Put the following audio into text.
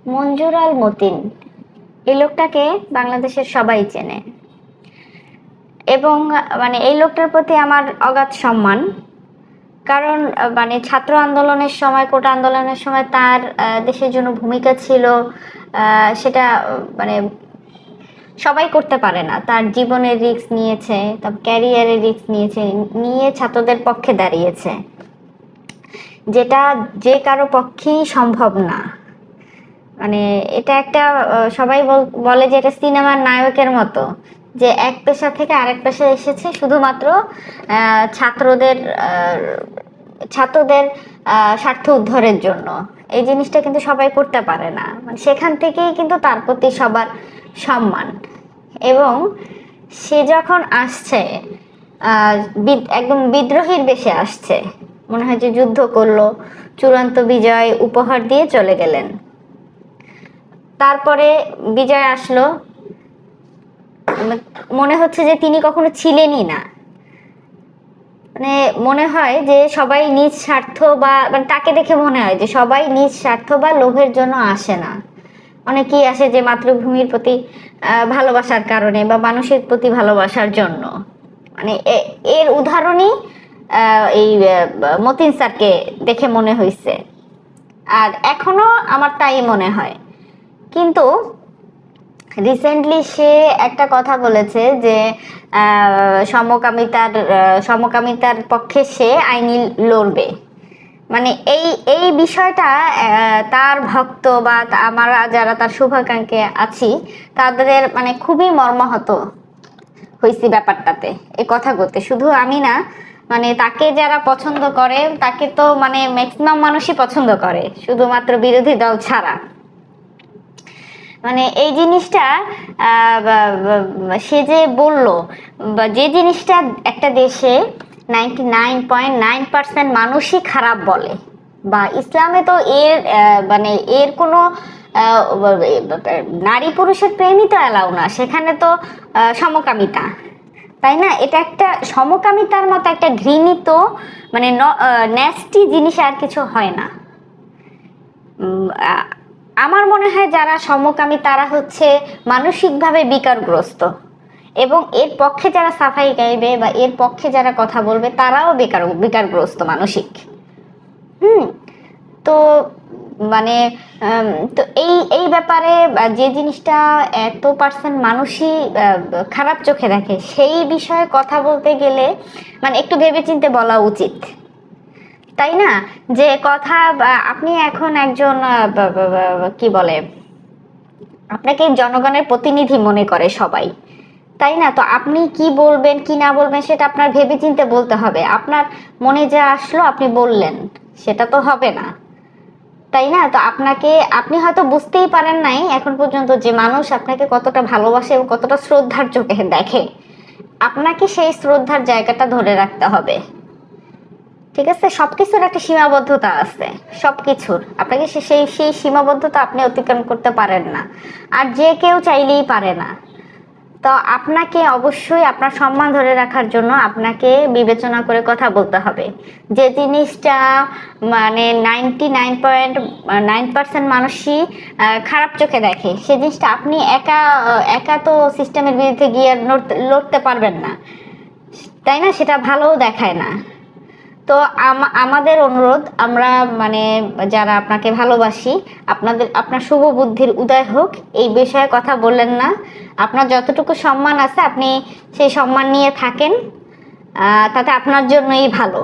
মঞ্জুর আল মতিন, এই লোকটাকে বাংলাদেশের সবাই চেনে এবং মানে এই লোকটার প্রতি আমার অগাধ সম্মান। কারণ মানে ছাত্র আন্দোলনের সময়, কোটা আন্দোলনের সময় তার দেশের জন্য ভূমিকা ছিল, সেটা মানে সবাই করতে পারে না। তার জীবনের রিস্ক নিয়েছে, তার ক্যারিয়ারের রিস্ক নিয়েছে, নিয়ে ছাত্রদের পক্ষে দাঁড়িয়েছে, যেটা যে কারো পক্ষেই সম্ভব না। মানে এটা একটা সবাই বলে যে এটা সিনেমার নায়কের মতো, যে এক পেশা থেকে আরেক পেশায় এসেছে শুধুমাত্র ছাত্রদের ছাত্রদের স্বার্থ উদ্ধারের জন্য। এই জিনিসটা কিন্তু সবাই করতে পারে না। মানে সেখান থেকেই কিন্তু তার প্রতি সবার সম্মান। এবং সে যখন আসছে একদম বিদ্রোহীর বেশে আসছে, মনে হয় যে যুদ্ধ করলো, চূড়ান্ত বিজয় উপহার দিয়ে চলে গেলেন। তারপরে বিজয় আসলো, মনে হচ্ছে যে তিনি কখনো ছিলেনই না। মানে মনে হয় যে সবাই নিজ স্বার্থ বা মানে তাকে দেখে মনে হয় যে সবাই নিজ স্বার্থ বা লোভের জন্য আসে না। অনেকেই আসে যে মাতৃভূমির প্রতি ভালোবাসার কারণে বা মানুষের প্রতি ভালোবাসার জন্য। মানে এর উদাহরণই এই মতিন স্যারকে দেখে মনে হয়েছে, আর এখনো আমার তাই মনে হয়। কিন্তু রিসেন্টলি সে একটা কথা বলেছে যে সমকামিতার পক্ষে সে আইনি লড়বে। মানে এই এই বিষয়টা তার ভক্ত বা আমরা যারা তার শুভাকাঙ্ক্ষী আছি তাদের মানে খুবই মর্মাহত হয়েছি ব্যাপারটাতে, এই কথা বলতে। শুধু আমি না, মানে তাকে যারা পছন্দ করে তাকে তো মানে ম্যাক্সিমাম মানুষই পছন্দ করে, শুধুমাত্র বিরোধী দল ছাড়া। মানে এই জিনিসটা সে যে বলল, বা যে জিনিসটা একটা দেশে 99.9% মানুষই খারাপ বলে, বা ইসলামে তো এর মানে এর কোনো নারী পুরুষের প্রেমই তো অ্যালাউ না, সেখানে তো সমকামিতা, তাই না? এটা একটা সমকামিতার মতো একটা ঘৃণিত মানে ন্যাস্টি জিনিস আর কিছু হয় না। আমার মনে হয় যারা সমকামী তারা হচ্ছে মানসিকভাবে বিকারগ্রস্ত, এবং এর পক্ষে যারা সাফাই গাইবে বা এর পক্ষে যারা কথা বলবে তারাও বিকারগ্রস্ত মানসিক। তো মানে তো এই এই ব্যাপারে যে জিনিসটা এত পার্সেন্ট মানুষই খারাপ চোখে দেখে, সেই বিষয়ে কথা বলতে গেলে মানে একটু ভেবেচিন্তে বলা উচিত, তাই না? যে কথা আপনি এখন একজন কি বলে, আপনাকে জনগণের প্রতিনিধি মনে করে সবাই, তাই না? তো আপনি কি বলবেন কি না বলবেন সেটা আপনার ভেবেচিন্তে বলতে হবে। আপনার মনে যা আসলো আপনি বললেন, সেটা তো হবে না, তাই না? তো আপনি হয়তো বুঝতেই পারেন নাই এখন পর্যন্ত যে মানুষ আপনাকে কতটা ভালোবাসে এবং কতটা শ্রদ্ধার চোখে দেখে। আপনাকে সেই শ্রদ্ধার জায়গাটা ধরে রাখতে হবে, ঠিক আছে? সবকিছুর একটা সীমাবদ্ধতা আছে, সবকিছুর আপনাকে সেই সেই সীমাবদ্ধতা আপনি অতিক্রম করতে পারেন না, আর যে কেউ চাইলেই পারে না। তো আপনাকে অবশ্যই আপনার সম্মান ধরে রাখার জন্য আপনাকে বিবেচনা করে কথা বলতে হবে। যে জিনিসটা মানে 99.9% মানুষই খারাপ চোখে দেখে, সে জিনিসটা আপনি একা একা তো সিস্টেমের বিরুদ্ধে গিয়ে লড়তে পারবেন না, তাই না? সেটা ভালোও দেখায় না। তো আমাদের অনুরোধ, আমরা মানে যারা আপনাকে ভালোবাসি, আপনার শুভ বুদ্ধির উদয় হোক, এই বিষয়ে কথা বললেন না। আপনার যতটুকু সম্মান আছে আপনি সেই সম্মান নিয়ে থাকেন, তাতে আপনার জন্যই ভালো।